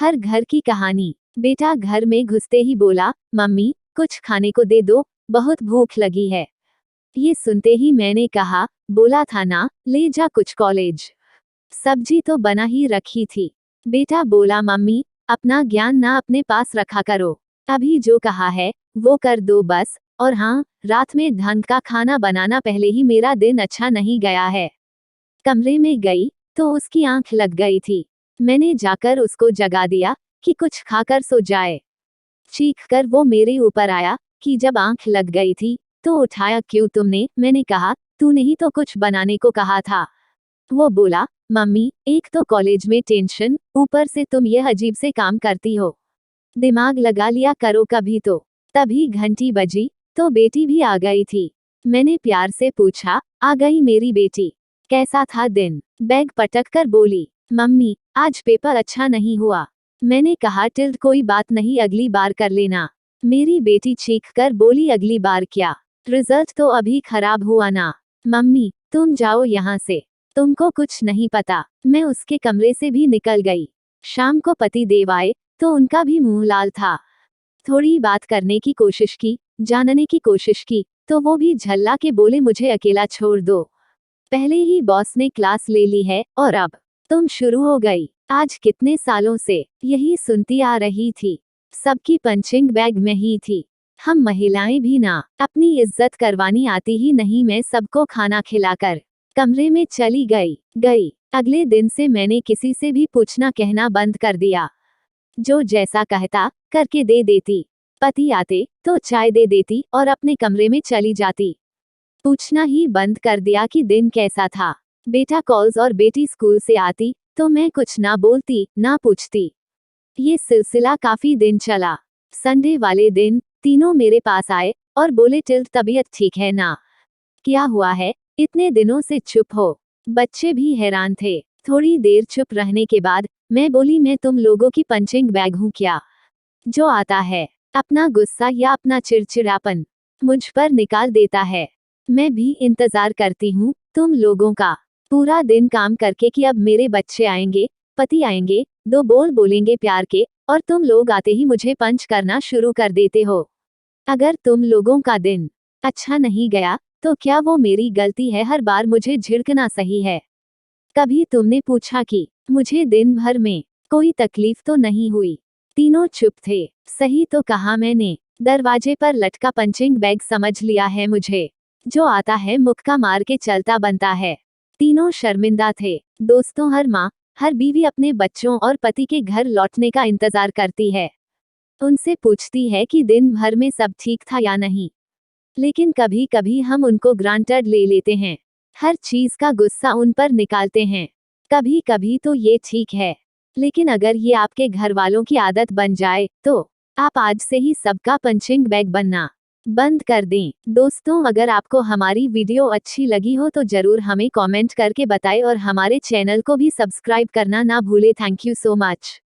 हर घर की कहानी। बेटा घर में घुसते ही बोला, मम्मी कुछ खाने को दे दो, बहुत भूख लगी है। ये सुनते ही मैंने कहा, बोला था ना, ले जा कुछ कॉलेज। सब्जी तो बना ही रखी थी। बेटा बोला, मम्मी अपना ज्ञान ना अपने पास रखा करो, अभी जो कहा है वो कर दो बस। और हाँ, रात में ढंग का खाना बनाना, पहले ही मेरा दिन अच्छा नहीं गया है। कमरे में गई तो उसकी आंख लग गई थी। मैंने जाकर उसको जगा दिया कि कुछ खाकर सो जाए। चीख कर वो मेरे ऊपर आया कि जब आंख लग गई थी तो उठाया क्यों तुमने। मैंने कहा, तूने ही तो कुछ बनाने को कहा था। वो बोला, मम्मी एक तो कॉलेज में टेंशन, ऊपर से तुम यह अजीब से काम करती हो, दिमाग लगा लिया करो कभी तो। तभी घंटी बजी तो बेटी भी आ गई थी। मैंने प्यार से पूछा, आ गई मेरी बेटी, कैसा था दिन। बैग पटक कर बोली, मम्मी आज पेपर अच्छा नहीं हुआ। मैंने कहा, टिल्ड कोई बात नहीं, अगली बार कर लेना। मेरी बेटी चीख कर बोली, अगली बार क्या, रिजल्ट तो अभी खराब हुआ ना। मम्मी तुम जाओ यहाँ से, तुमको कुछ नहीं पता। मैं उसके कमरे से भी निकल गई। शाम को पति देव आए तो उनका भी मुंह लाल था। थोड़ी बात करने की कोशिश की, जानने की कोशिश की, तो वो भी झल्ला के बोले, मुझे अकेला छोड़ दो, पहले ही बॉस ने क्लास ले ली है और अब तुम शुरू हो गई। आज कितने सालों से यही सुनती आ रही थी, सबकी पंचिंग बैग में ही थी। हम महिलाएं भी ना, अपनी इज्जत करवानी आती ही नहीं। मैं सबको खाना खिलाकर कमरे में चली गई। अगले दिन से मैंने किसी से भी पूछना कहना बंद कर दिया। जो जैसा कहता करके दे देती। पति आते तो चाय दे देती और अपने कमरे में चली जाती। पूछना ही बंद कर दिया कि दिन कैसा था। बेटा कॉल्स और बेटी स्कूल से आती तो मैं कुछ ना बोलती ना पूछती। ये सिलसिला काफी दिन चला। संडे वाले दिन तीनों मेरे पास आए और बोले, टिल्ड तबीयत ठीक है ना, क्या हुआ है, इतने दिनों से चुप हो। बच्चे भी हैरान थे। थोड़ी देर चुप रहने के बाद मैं बोली, मैं तुम लोगों की पंचिंग बैग हूँ क्या, जो आता है अपना गुस्सा या अपना चिड़चिड़ापन मुझ पर निकाल देता है। मैं भी इंतजार करती हूँ तुम लोगों का, पूरा दिन काम करके कि अब मेरे बच्चे आएंगे, पति आएंगे, दो बोल बोलेंगे प्यार के, और तुम लोग आते ही मुझे पंच करना शुरू कर देते हो। अगर तुम लोगों का दिन अच्छा नहीं गया तो क्या वो मेरी गलती है हर बार मुझे झिड़कना सही है? कभी तुमने पूछा कि मुझे दिन भर में कोई तकलीफ तो नहीं हुई? तीनों चुप थे। सही तो कहा मैंने, दरवाजे पर लटका पंचिंग बैग समझ लिया है मुझे, जो आता है मुक्का मार के चलता बनता है। तीनों शर्मिंदा थे। दोस्तों, हर माँ हर बीवी अपने बच्चों और पति के घर लौटने का इंतजार करती है। उनसे पूछती है कि दिन भर में सब ठीक था या नहीं। लेकिन कभी कभी हम उनको ग्रांटेड ले लेते हैं, हर चीज का गुस्सा उन पर निकालते हैं। कभी कभी तो ये ठीक है, लेकिन अगर ये आपके घर वालों की आदत बन जाए तो आप आज से ही सबका पंचिंग बैग बनना बंद कर दें। दोस्तों, अगर आपको हमारी वीडियो अच्छी लगी हो तो जरूर हमें कमेंट करके बताएं और हमारे चैनल को भी सब्सक्राइब करना ना भूले। Thank you so much.